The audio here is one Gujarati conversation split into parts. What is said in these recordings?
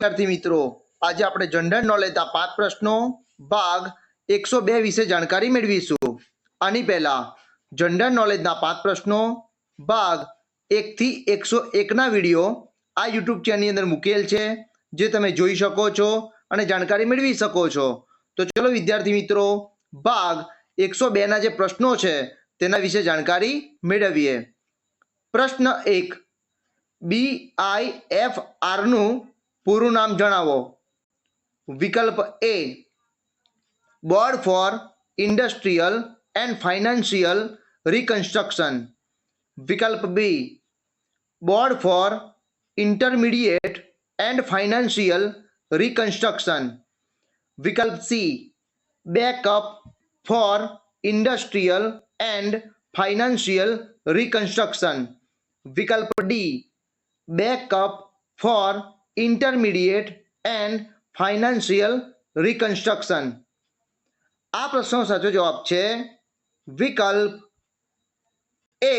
विद्यार्थी मित्रों, आज आपणे जनरल नॉलेजना 5 प्रश्नों भाग 102 विषे जानकारी मेळवीशुं। आनी पहेला जनरल नॉलेजना 5 प्रश्नों भाग 1 થી 101 ना विडियो आ यूट्यूब चेनल अंदर मूकेल छे, जे तमे जोई शको छो अने जानकारी मेळवी शको छो। तो चलो विद्यार्थी मित्रों, भाग 102 ना जे प्रश्नों छे तेना विषे जानकारी मेळवीए। प्रश्न 1, BIFR નું પૂરું નામ જણાવો। વિકલ્પ A, board for industrial and financial reconstruction. વિકલ્પ B, board for intermediate and financial reconstruction. વિકલ્પ C, backup for industrial and financial reconstruction. વિકલ્પ D, backup for intermediate and financial reconstruction. આ પ્રશ્નનો સાચો જવાબ છે વિકલ્પ A,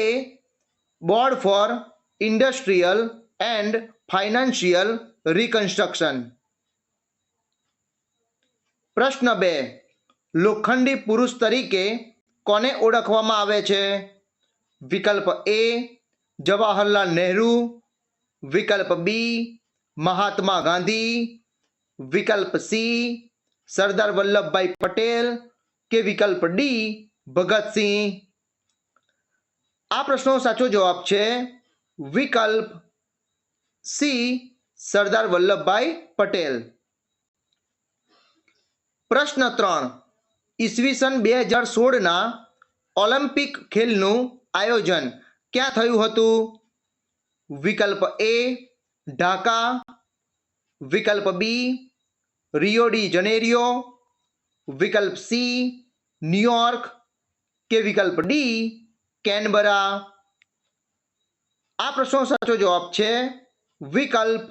board for industrial and financial reconstruction. પ્રશ્ન 2, લોખંડી પુરુષ તરીકે કોને ઓળખવામાં આવે છે? વિકલ્પ A, જવાહરલાલ નહેરુ। વિકલ્પ B, મહાત્મા ગાંધી। વિકલ્પ C, સરદાર વલ્લભભાઈ પટેલ કે વિકલ્પ D, ભગતસિંહ। આ પ્રશ્નનો સાચો જવાબ છે વિકલ્પ C, સરદાર વલ્લભભાઈ પટેલ। પ્રશ્ન 3, ઈસવીસન 2016 ના ઓલિમ્પિક ખેલનું આયોજન ક્યાં થયું હતું? વિકલ્પ A, ઢાકા। વિકલ્પ B, રિયો ડી જનેરિયો। વિકલ્પ C, ન્યુયોર્ક કે વિકલ્પ D, કેનબરા। આ પ્રશ્નનો સાચો જવાબ છે વિકલ્પ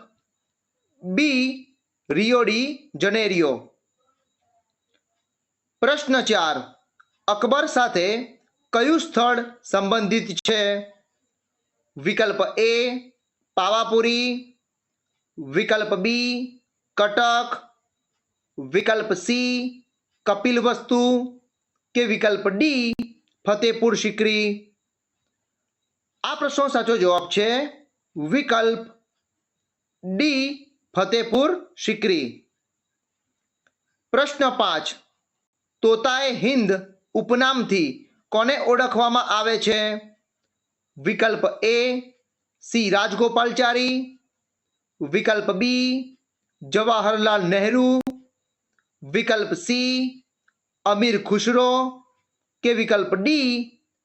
B, રિયો ડી જનેરિયો। પ્રશ્ન 4, અકબર સાથે કયું સ્થળ સંબંધિત છે? વિકલ્પ A, પાવાપુરી। વિકલ્પ B, કટક। વિકલ્પ C, કપિલવસ્તુ કે વિકલ્પ D, ફતેપુર સિકરી। આ પ્રશ્નનો સાચો જવાબ છે વિકલ્પ D, ફતેપુર સિકરી। પ્રશ્ન 5, તોતાએ હિન્દ ઉપનામથી કોને ઓળખવામાં આવે છે? વિકલ્પ A, C, રાજગોપાલચારી। વિકલ્પ B, જવાહરલાલ નહેરુ। વિકલ્પ C, અમીર ખુશરો કે વિકલ્પ D,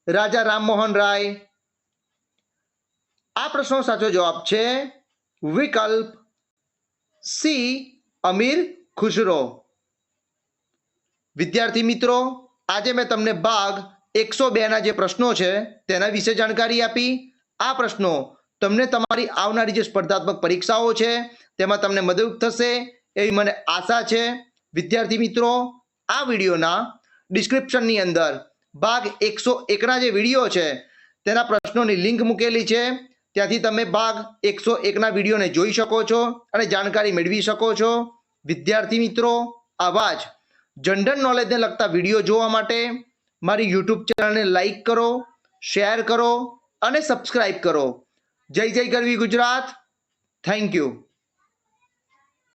રાજા રામમોહન રાય। આ પ્રશ્નનો સાચો જવાબ છે વિકલ્પ C, અમીર ખુશરો। વિદ્યાર્થી મિત્રો, આજે મેં તમને ભાગ 102 ના જે પ્રશ્નો છે તેના વિશે જાણકારી આપી। આ પ્રશ્નો તમને તમારી આવનારી જે સ્પર્ધાત્મક પરીક્ષાઓ છે તેમાં તમને મદદરૂપ થશે એવી મને આશા છે। વિદ્યાર્થી મિત્રો, આ વિડીયોના ડિસ્ક્રિપ્શનની અંદર ભાગ 101 ના જે વિડીયો છે તેના પ્રશ્નોની લિંક મૂકેલી છે, ત્યાંથી તમે ભાગ 101 ના વિડીયોને જોઈ શકો છો અને જાણકારી મેળવી શકો છો। વિદ્યાર્થી મિત્રો, આવા જ જનરલ નોલેજને લગતા વિડીયો જોવા માટે મારી યુટ્યુબ ચેનલને લાઈક કરો, શેર કરો અને સબસ્ક્રાઇબ કરો। જય જય ગરવી ગુજરાત। Thank you.